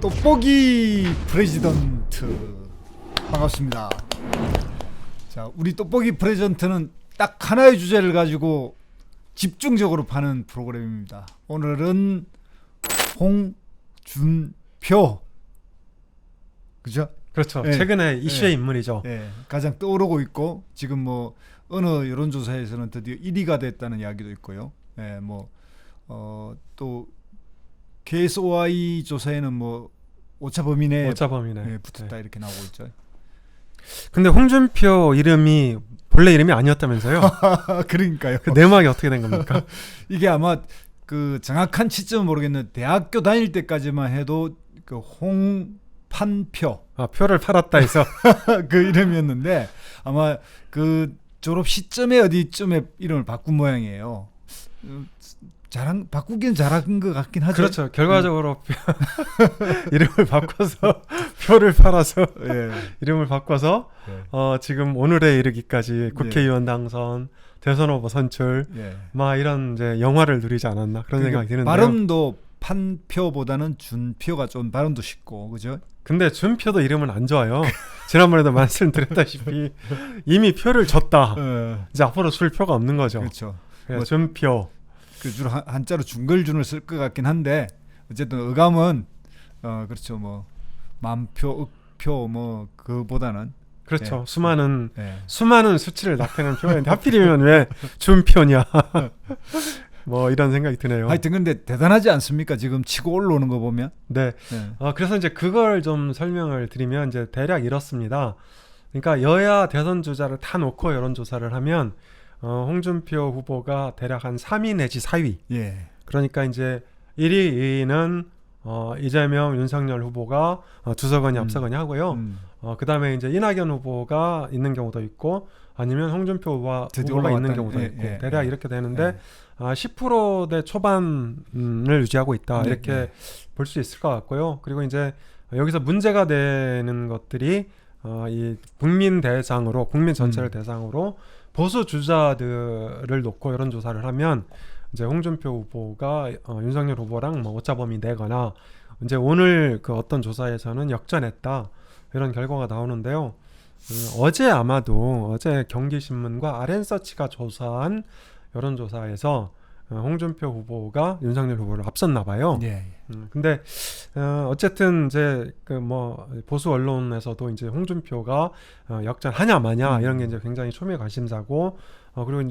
떡볶이 프레지던트 반갑습니다. 자, 우리 떡볶이 프레지던트는 딱 하나의 주제를 가지고 집중적으로 파는 프로그램입니다. 오늘은 홍준표, 그죠? 그렇죠. 네. 최근에 이슈의 네. 인물이죠. 네, 가장 떠오르고 있고 지금 뭐 어느 여론조사에서는 드디어 1위가 됐다는 이야기도 있고요. 네, 또 KSOI 조사에는 뭐 오차범위내 붙었다 네. 이렇게 나오고 있죠. 근데 홍준표 이름이 본래 이름이 아니었다면서요? 그러니까요. 그 내막이 어떻게 된 겁니까? 이게 아마 그 정확한 시점은 모르겠는데 대학교 다닐 때까지만 해도 그 홍판표 표를 팔았다 해서 그 이름이었는데 아마 그 졸업 시점에 어디쯤에 이름을 바꾼 모양이에요. 바꾸긴 잘한 것 같긴 하죠. 그렇죠. 결과적으로 이름을 바꿔서 표를 팔아서 예. 이름을 바꿔서 지금 오늘에 이르기까지 국회의원 당선, 대선 후보 선출, 막 이런 이제 영화를 누리지 않았나 그런 생각이 드는데요. 발음도 판표보다는 준표가 좀 발음도 쉽고, 그죠? 근데 준표도 이름은 안 좋아요. 지난번에도 말씀드렸다시피 이미 표를 줬다. 이제 앞으로 줄 표가 없는 거죠. 그렇죠. 준표. 그 줄 한자로 중걸준을 쓸 것 같긴 한데 어쨌든 어감은 그렇죠. 뭐 만표, 억표 뭐 그보다는 그렇죠. 예. 수많은 수치를 나타내는 표현인데 하필이면 왜 준표냐. 뭐 이런 생각이 드네요. 하여튼 근데 대단하지 않습니까? 지금 치고 올라오는 거 보면. 네. 그래서 이제 그걸 좀 설명을 드리면 이제 대략 이렇습니다. 그러니까 여야 대선 주자를 다 놓고 여론조사를 하면 홍준표 후보가 대략 한 3위 내지 4위. 예. 그러니까 이제 1위, 2위는 이재명, 윤석열 후보가 두서거니 앞서거니 하고요. 그 다음에 이제 이낙연 후보가 있는 경우도 있고 아니면 홍준표 후보가 있는 경우도 있고 대략 이렇게 되는데 10%대 초반을 유지하고 있다 이렇게 볼 수 있을 것 같고요. 그리고 이제 여기서 문제가 되는 것들이 이 국민 전체를 대상으로 보수 주자들을 놓고 여론조사를 하면 이제 홍준표 후보가 윤석열 후보랑 뭐 오차범위 내거나 이제 오늘 그 어떤 조사에서는 역전했다 이런 결과가 나오는데요. 어제 경기신문과 RN서치가 조사한 여론조사에서 홍준표 후보가 윤석열 후보를 앞섰나 봐요. 근데 어쨌든 이제 그 뭐 보수 언론에서도 이제 홍준표가 역전하냐 마냐 이런 게 이제 굉장히 초미의 관심사고 그리고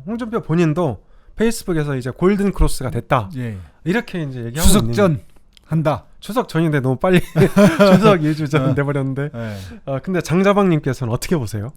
홍준표 본인도 페이스북에서 이제 골든 크로스가 됐다. 이렇게 이제 얘기하고 추석 전 한다. 추석 전인데 너무 빨리 추석 2주 전 돼버렸는데. 근데 장자방님께서는 어떻게 보세요?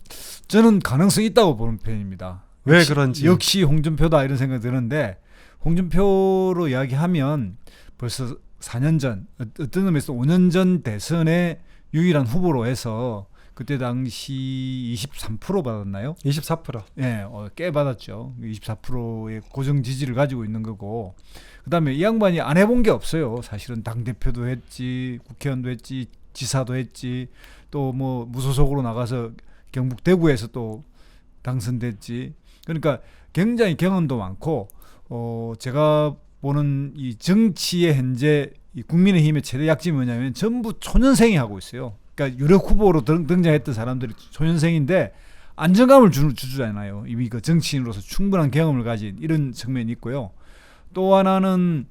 저는 가능성이 있다고 보는 편입니다. 왜 그런지. 역시 홍준표다 이런 생각이 드는데 홍준표로 이야기하면 벌써 4년 전 어떤 의미에서 5년 전 대선의 유일한 후보로 해서 그때 당시 23% 받았나요? 24%. 예, 꽤 받았죠. 24%의 고정 지지를 가지고 있는 거고 그다음에 이 양반이 안 해본 게 없어요. 사실은 당대표도 했지, 국회의원도 했지, 지사도 했지, 또 뭐 무소속으로 나가서 경북 대구에서 또 당선됐지. 그러니까 굉장히 경험도 많고 제가 보는 이 정치의 현재 이 국민의힘의 최대 약점이 뭐냐면 전부 초년생이 하고 있어요. 그러니까 유력 후보로 등장했던 사람들이 초년생인데 안정감을 주잖아요. 이미 그 정치인으로서 충분한 경험을 가진 이런 측면이 있고요. 또 하나는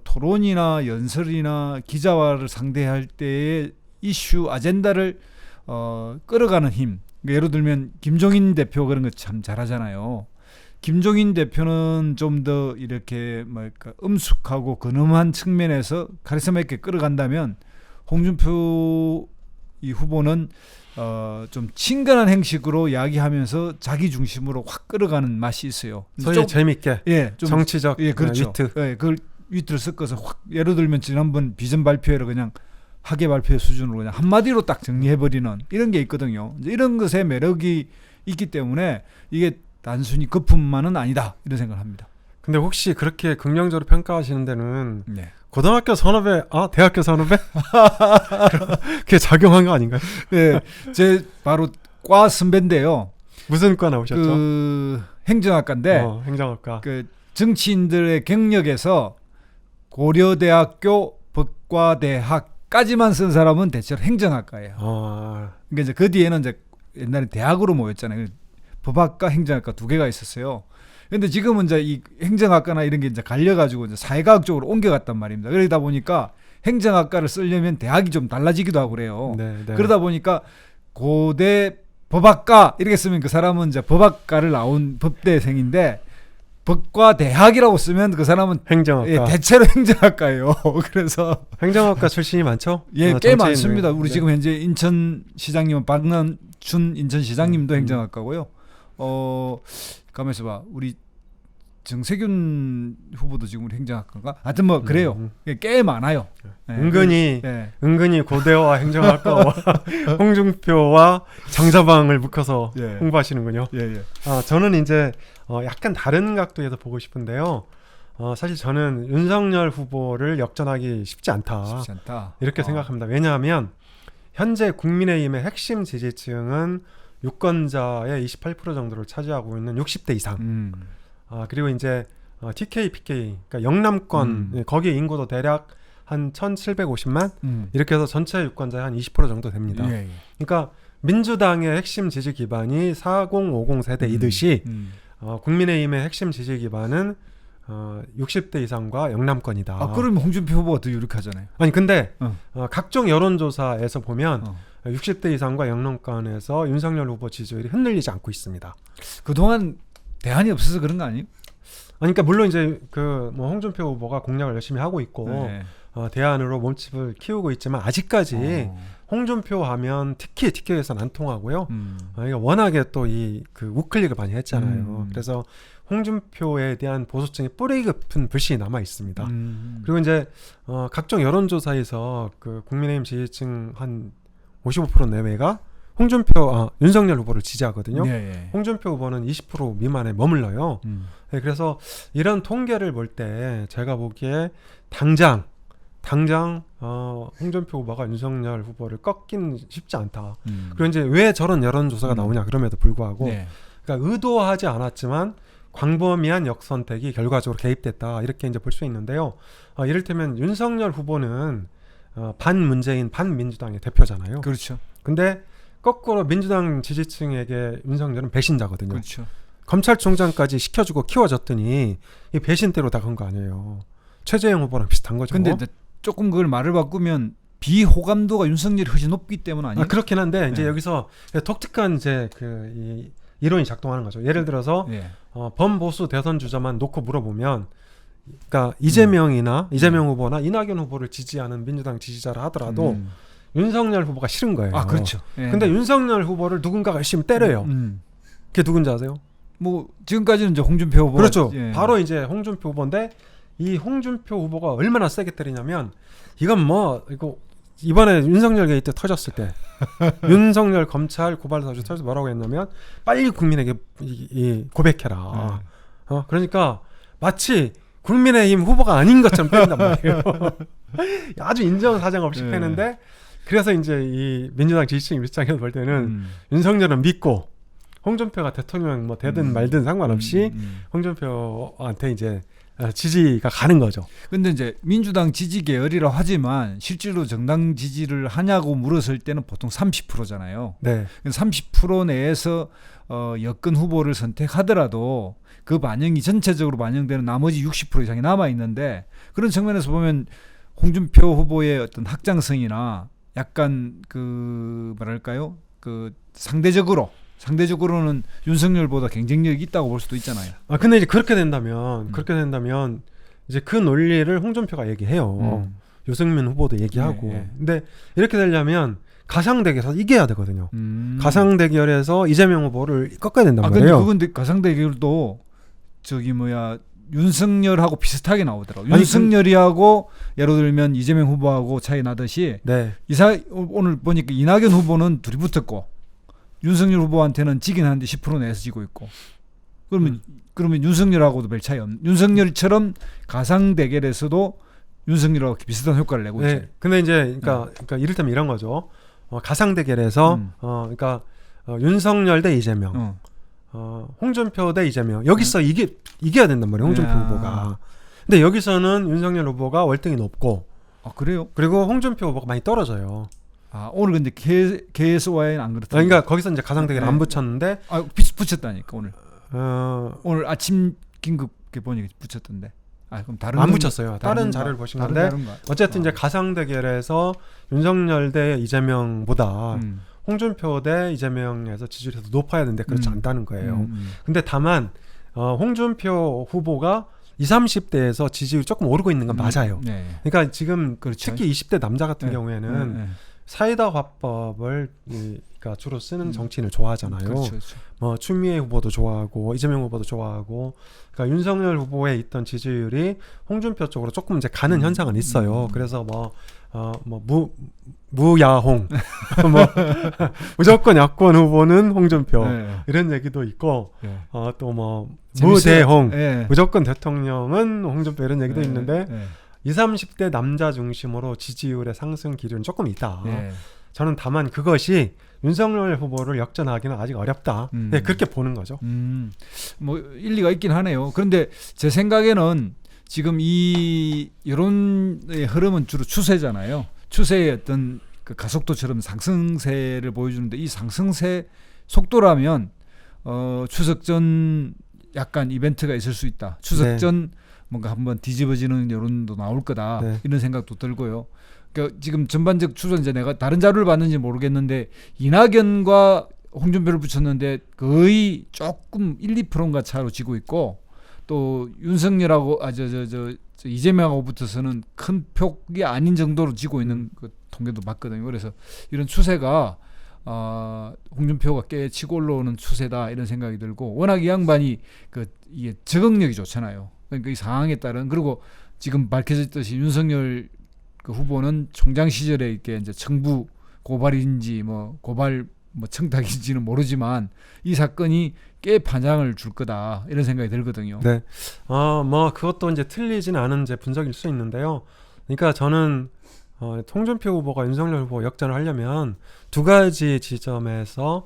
토론이나 연설이나 기자와를 상대할 때의 이슈 아젠다를 끌어가는 힘. 예를 들면 김종인 대표 그런 거 참 잘하잖아요. 김종인 대표는 좀 더 이렇게 엄숙하고 근엄한 측면에서 카리스마 있게 끌어간다면 홍준표 이 후보는 좀 친근한 형식으로 이야기하면서 자기 중심으로 확 끌어가는 맛이 있어요. 소위 재밌게 좀 정치적 그렇죠. 위트. 그걸 위트를 섞어서 확 예를 들면 지난번 비전 발표회를 그냥 학예 발표 수준으로 그냥 한마디로 딱 정리해버리는 이런 게 있거든요. 이제 이런 것에 매력이 있기 때문에 이게 단순히 거품만은 아니다 이런 생각을 합니다. 근데 혹시 그렇게 긍정적으로 평가하시는 데는 고등학교 선후배, 대학교 선후배? 그게 작용한 거 아닌가요? 네, 제 바로 과 선배인데요. 무슨 과 나오셨죠? 그 행정학과인데 행정학과. 그 정치인들의 경력에서 고려대학교 법과 대학까지만 쓴 사람은 대체로 행정학과예요. 그러니까 이제 그 뒤에는 이제 옛날에 대학으로 모였잖아요. 법학과, 행정학과 두 개가 있었어요. 근데 지금은 이제 이 행정학과나 이런 게 이제 갈려가지고 이제 사회과학 쪽으로 옮겨갔단 말입니다. 그러다 보니까 행정학과를 쓰려면 대학이 좀 달라지기도 하고 그래요. 네. 그러다 보니까 고대 법학과 이렇게 쓰면 그 사람은 이제 법학과를 나온 법대생인데 법과 대학이라고 쓰면 그 사람은 행정학과. 대체로 행정학과예요. 그래서 행정학과 출신이 많죠? 꽤 정치인 많습니다. 우리 네. 지금 현재 인천시장님은 박난춘 인천시장님도 행정학과고요. 가만있어 봐. 우리 정세균 후보도 지금 우리 행정학과인가? 하여튼 뭐 그래요. 꽤 많아요. 은근히 고대와 행정학과와 홍준표와 장자방을 묶어서 홍보하시는군요. 저는 이제 약간 다른 각도에서 보고 싶은데요. 사실 저는 윤석열 후보를 역전하기 쉽지 않다. 이렇게 생각합니다. 왜냐하면 현재 국민의힘의 핵심 지지층은 유권자의 28% 정도를 차지하고 있는 60대 이상. 그리고 이제 TK, PK, 그러니까 영남권 거기 인구도 대략 한 1,750만 이렇게 해서 전체 유권자의 한 20% 정도 됩니다. 그러니까 민주당의 핵심 지지 기반이 4050 세대이듯이 국민의힘의 핵심 지지 기반은 60대 이상과 영남권이다. 그러면 홍준표 후보가 더 유력하잖아요. 아니 근데 각종 여론조사에서 보면 60대 이상과 영남권에서 윤석열 후보 지지율이 흔들리지 않고 있습니다. 그동안 대안이 없어서 그런 거 아니에요? 그러니까 물론 이제 뭐 홍준표 후보가 공략을 열심히 하고 있고 대안으로 몸집을 키우고 있지만 아직까지 홍준표 하면 특히 TK에서는 안 통하고요. 그러니까 워낙에 또 그 우클릭을 많이 했잖아요. 그래서 홍준표에 대한 보수층의 뿌리 깊은 불신이 남아 있습니다. 그리고 이제 각종 여론조사에서 그 국민의힘 지지층 한 55% 내외가 윤석열 후보를 지지하거든요. 홍준표 후보는 20% 미만에 머물러요. 그래서 이런 통계를 볼 때 제가 보기에 당장 홍준표 후보가 윤석열 후보를 꺾긴 쉽지 않다. 그리고 이제 왜 저런 여론조사가 나오냐 그럼에도 불구하고 그러니까 의도하지 않았지만 광범위한 역선택이 결과적으로 개입됐다 이렇게 이제 볼 수 있는데요. 이를테면 윤석열 후보는 반문재인 반민주당의 대표잖아요. 그렇죠. 근데 거꾸로 민주당 지지층에게 윤석열은 배신자거든요. 그렇죠. 검찰총장까지 시켜주고 키워줬더니 이 배신대로 다 간 거 아니에요. 최재형 후보랑 비슷한 거죠. 근데 조금 그걸 말을 바꾸면 비호감도가 윤석열이 훨씬 높기 때문 아니에요? 그렇긴 한데 이제 여기서 독특한 이제 이 이론이 작동하는 거죠. 예를 들어서 범보수 대선 주자만 놓고 물어보면, 그러니까 이재명 후보나 이낙연 후보를 지지하는 민주당 지지자라 하더라도 윤석열 후보가 싫은 거예요. 그렇죠. 근데 윤석열 후보를 누군가가 열심히 때려요. 그게 누군지 아세요? 뭐 지금까지는 이제 홍준표 후보. 그렇죠. 바로 이제 홍준표 후보인데 이 홍준표 후보가 얼마나 세게 때리냐면 이건 이거 이번에 윤석열 게이트 터졌을 때 윤석열 검찰 고발 사주 터져서 뭐라고 했냐면 빨리 국민에게 고백해라. 그러니까 마치 국민의힘 후보가 아닌 것처럼 때린단 말이에요. 아주 인정사정 없이 패는데 그래서 이제 이 민주당 지지층 입장에서 볼 때는 윤석열은 믿고 홍준표가 대통령 뭐 되든 말든 상관없이 홍준표한테 이제 지지가 가는 거죠. 근데 이제 민주당 지지 계열이라 하지만 실제로 정당 지지를 하냐고 물었을 때는 보통 30%잖아요. 30% 내에서 여권 후보를 선택하더라도 그 반영이 전체적으로 반영되는 나머지 60% 이상이 남아 있는데 그런 측면에서 보면 홍준표 후보의 어떤 확장성이나 약간 그 뭐랄까요? 그 상대적으로는 윤석열보다 경쟁력이 있다고 볼 수도 있잖아요. 근데 이제 그렇게 된다면 이제 그 논리를 홍준표가 얘기해요. 유승민 후보도 얘기하고. 근데 이렇게 되려면 가상대결에서 이겨야 되거든요. 가상대결에서 이재명 후보를 꺾어야 된단 말이에요. 근데 가상대결도 윤석열하고 비슷하게 나오더라고요. 윤석열이하고 예를 들면 이재명 후보하고 차이 나듯이 오늘 보니까 이낙연 후보는 둘이 붙었고 윤석열 후보한테는 지긴 하는데 10% 내에서 지고 있고 그러면 윤석열하고도 별 차이 없는 윤석열처럼 가상 대결에서도 윤석열하고 비슷한 효과를 내고 있어요. 근데 이제 그러니까 이를테면 이런 거죠. 가상 대결에서 그러니까 윤석열 대 이재명, 홍준표 대 이재명 여기서 이겨야 된단 말이에요. 홍준표 후보가. 근데 여기서는 윤석열 후보가 월등히 높고 아 그래요? 그리고 홍준표 후보가 많이 떨어져요. 아 오늘 근데 KSY는 안 그렇다. 그러니까 거기서 이제 가상대결 네. 안 붙였는데 아 붙였다니까 오늘. 오늘 아침 긴급에 보니까 붙였던데. 아 그럼 다른 안 건가? 붙였어요. 다른 자료를 보신 건데 다른가? 어쨌든 이제 가상대결에서 윤석열 대 이재명보다 홍준표 대 이재명에서 지지율이 더 높아야 되는데 그렇지 않다는 거예요. 근데 다만 홍준표 후보가 20, 30대에서 지지율이 조금 오르고 있는 건 맞아요. 네. 그러니까 지금 그렇죠. 특히 20대 남자 같은 네. 경우에는 네. 사이다 화법을 그러니까 주로 쓰는 정치인을 좋아하잖아요. 그렇죠, 그렇죠. 뭐 추미애 후보도 좋아하고 이재명 후보도 좋아하고 그러니까 윤석열 후보에 있던 지지율이 홍준표 쪽으로 조금 이제 가는 현상은 있어요. 그래서 무야홍 뭐 무조건 야권 후보는 홍준표 네. 이런 얘기도 있고 네. 또 뭐 재밌어요. 무대홍 네. 무조건 대통령은 홍준표 이런 얘기도 네. 있는데 네. 20, 30대 남자 중심으로 지지율의 상승 기류는 조금 있다. 네. 저는 다만 그것이 윤석열 후보를 역전하기는 아직 어렵다. 네, 그렇게 보는 거죠. 뭐 일리가 있긴 하네요. 그런데 제 생각에는 지금 이 여론의 흐름은 주로 추세잖아요. 추세의 어떤 그 가속도처럼 상승세를 보여주는데 이 상승세 속도라면 추석 전 약간 이벤트가 있을 수 있다. 추석 네. 전 뭔가 한번 뒤집어지는 여론도 나올 거다. 네. 이런 생각도 들고요. 그러니까 지금 전반적 추세 이제 내가 다른 자료를 봤는지 모르겠는데 이낙연과 홍준표를 붙였는데 거의 조금 1, 2%인가 차로 지고 있고 또 윤석열하고 이재명하고 붙어서는 큰 폭이 아닌 정도로 지고 있는 그 통계도 봤거든요. 그래서 이런 추세가 홍준표가 꽤 치고 올라오는 추세다 이런 생각이 들고 워낙 이 양반이 이게 적응력이 좋잖아요. 그러니까 이 상황에 따른 그리고 지금 밝혀졌듯이 윤석열 그 후보는 총장 시절에 이렇게 이제 청부 고발인지 뭐 고발 뭐 청탁인지는 모르지만 이 사건이 꽤 반향을 줄 거다 이런 생각이 들거든요. 네. 뭐 그것도 이제 틀리지는 않은 이제 분석일 수 있는데요. 그러니까 저는 홍준표 후보가 윤석열 후보 역전을 하려면 두 가지 지점에서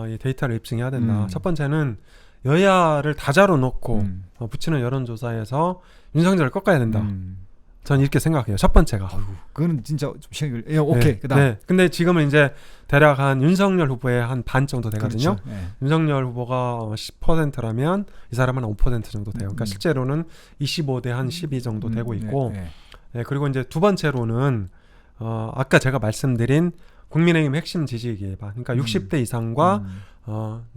이 데이터를 입증해야 된다. 첫 번째는 여야를 다자로 놓고 붙이는 여론조사에서 윤석열을 꺾어야 된다. 저는 이렇게 생각해요. 첫 번째가. 그거는 진짜 좀 시간이 걸려. 오케이. 네, 그다음. 네. 근데 지금은 이제 대략 한 윤석열 후보의 한 반 정도 되거든요. 그렇죠. 네. 윤석열 후보가 10%라면 이 사람은 5% 정도 돼요. 그러니까 실제로는 25대 한 12 정도 되고 있고, 네. 네, 그리고 이제 두 번째로는 아까 제가 말씀드린 국민의힘 핵심 지지 기반, 그러니까 60대 이상과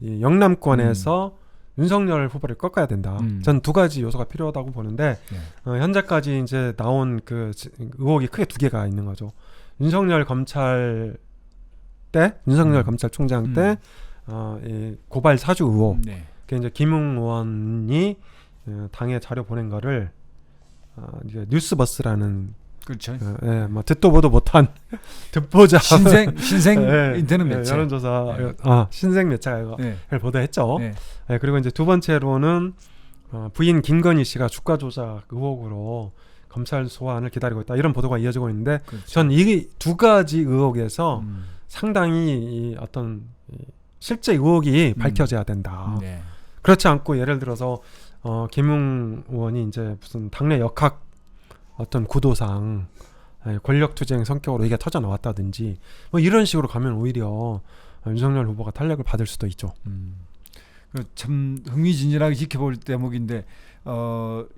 이 영남권에서 윤석열 후보를 꺾어야 된다. 전 두 가지 요소가 필요하다고 보는데 현재까지 이제 나온 그 의혹이 크게 두 개가 있는 거죠. 윤석열 검찰 때, 윤석열 검찰총장 때 이 고발 사주 의혹. 네. 그 이제 김웅 의원이 당에 자료 보낸 거를 이제 뉴스버스라는 그렇죠. 뭐 듣도 보도 못한 듣보자 신생 네, 인터넷 매체. 여론조사 신생 매체가 이거를 보도했죠. 네. 네, 그리고 이제 두 번째로는 부인 김건희 씨가 주가 조작 의혹으로 검찰 소환을 기다리고 있다 이런 보도가 이어지고 있는데 그렇죠. 전 이 두 가지 의혹에서 상당히 이 어떤 실제 의혹이 밝혀져야 된다. 네. 그렇지 않고 예를 들어서 김웅 의원이 이제 무슨 당내 역학 어떤 구도상 권력투쟁 성격으로 이게 터져 나왔다든지 뭐 이런 식으로 가면 오히려 윤석열 후보가 탄력을 받을 수도 있죠. 참 흥미진진하게 지켜볼 대목인데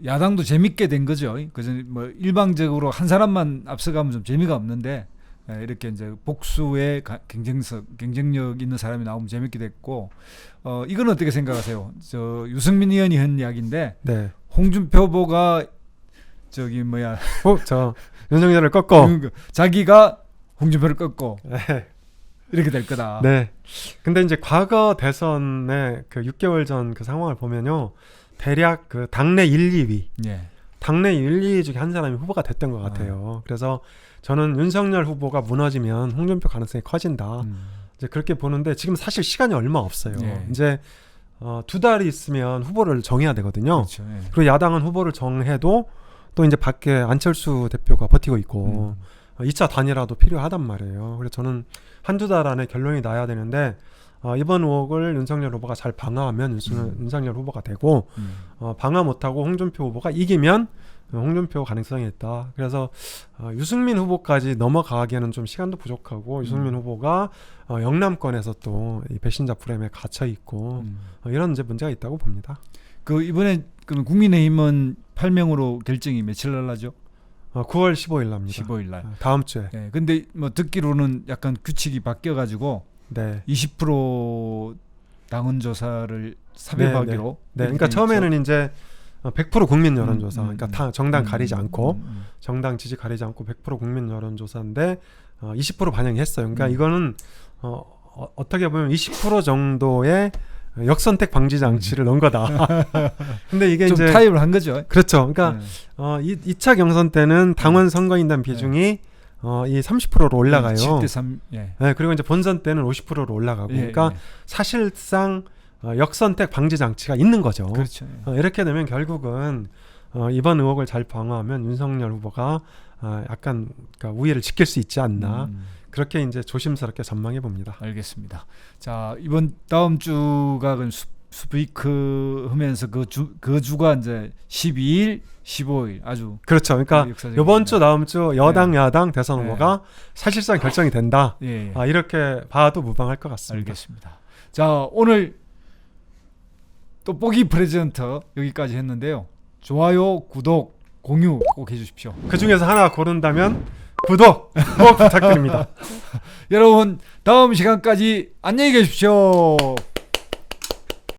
야당도 재밌게 된 거죠. 그래서 뭐 일방적으로 한 사람만 앞서가면 좀 재미가 없는데 이렇게 이제 복수의 경쟁력 있는 사람이 나오면 재밌게 됐고 이건 어떻게 생각하세요? 저 유승민 의원이 한 이야기인데 네. 홍준표 후보가 저 윤석열을 꺾어 자기가 홍준표를 꺾고 네. 이렇게 될 거다. 네. 근데 이제 과거 대선의 그 6개월 전 그 상황을 보면요. 대략 그 당내 1, 2위. 예. 당내 1, 2위 중에 한 사람이 후보가 됐던 것 같아요. 그래서 저는 윤석열 후보가 무너지면 홍준표 가능성이 커진다. 이제 그렇게 보는데 지금 사실 시간이 얼마 없어요. 예. 이제 2달이 있으면 후보를 정해야 되거든요. 그렇죠. 예. 그리고 야당은 후보를 정해도 또 이제 밖에 안철수 대표가 버티고 있고 2차 단일화도 필요하단 말이에요. 그래서 저는 한두 달 안에 결론이 나야 되는데 이번 의혹을 윤석열 후보가 잘 방어하면 윤석열 후보가 되고 방어 못하고 홍준표 후보가 이기면 홍준표 가능성이 있다. 그래서 유승민 후보까지 넘어가기에는 좀 시간도 부족하고 유승민 후보가 영남권에서 또 이 배신자 프레임에 갇혀 있고 이런 이제 문제가 있다고 봅니다. 그 이번에 그럼 국민의힘은 8명으로 결정이 며칠 날 나죠? 9월 15일 납니다. 15일 날. 다음 주에. 네, 근데 뭐 듣기로는 약간 규칙이 바뀌어 가지고 네. 20% 당원 조사를 삽입하기로. 네. 그러니까 처음에는 이제 100% 국민 여론조사. 음, 그러니까 정당 가리지 않고 정당 지지 가리지 않고 100% 국민 여론조사인데 20% 반영이 했어요. 그러니까 이거는 어떻게 보면 20% 정도의 역선택 방지 장치를 넣은 거다. 근데 이게 좀 이제 타협을 한 거죠. 그렇죠. 그러니까 2차 경선 때는 당원 선거인단 비중이 이 30%로 올라가요. 7대 3. 예. 네, 그리고 이제 본선 때는 50%로 올라가고. 예, 그러니까 예. 사실상 역선택 방지 장치가 있는 거죠. 그렇죠. 예. 이렇게 되면 결국은 이번 의혹을 잘 방어하면 윤석열 후보가 약간 그러니까 우위를 지킬 수 있지 않나. 그렇게 이제 조심스럽게 전망해 봅니다. 알겠습니다. 자, 다음 주가 스피크 하면서 그 주가 이제 12일, 15일 아주 그렇죠. 그러니까 역사적입니다. 이번 주 다음 주 여당 네. 야당 대선 후보가 사실상 결정이 된다. 예. 이렇게 봐도 무방할 것 같습니다. 알겠습니다. 자, 오늘 떡볶이 프레젠터 여기까지 했는데요. 좋아요, 구독, 공유 꼭 해주십시오. 그 중에서 하나 고른다면 구독 꼭 부탁드립니다. 여러분 다음 시간까지 안녕히 계십시오.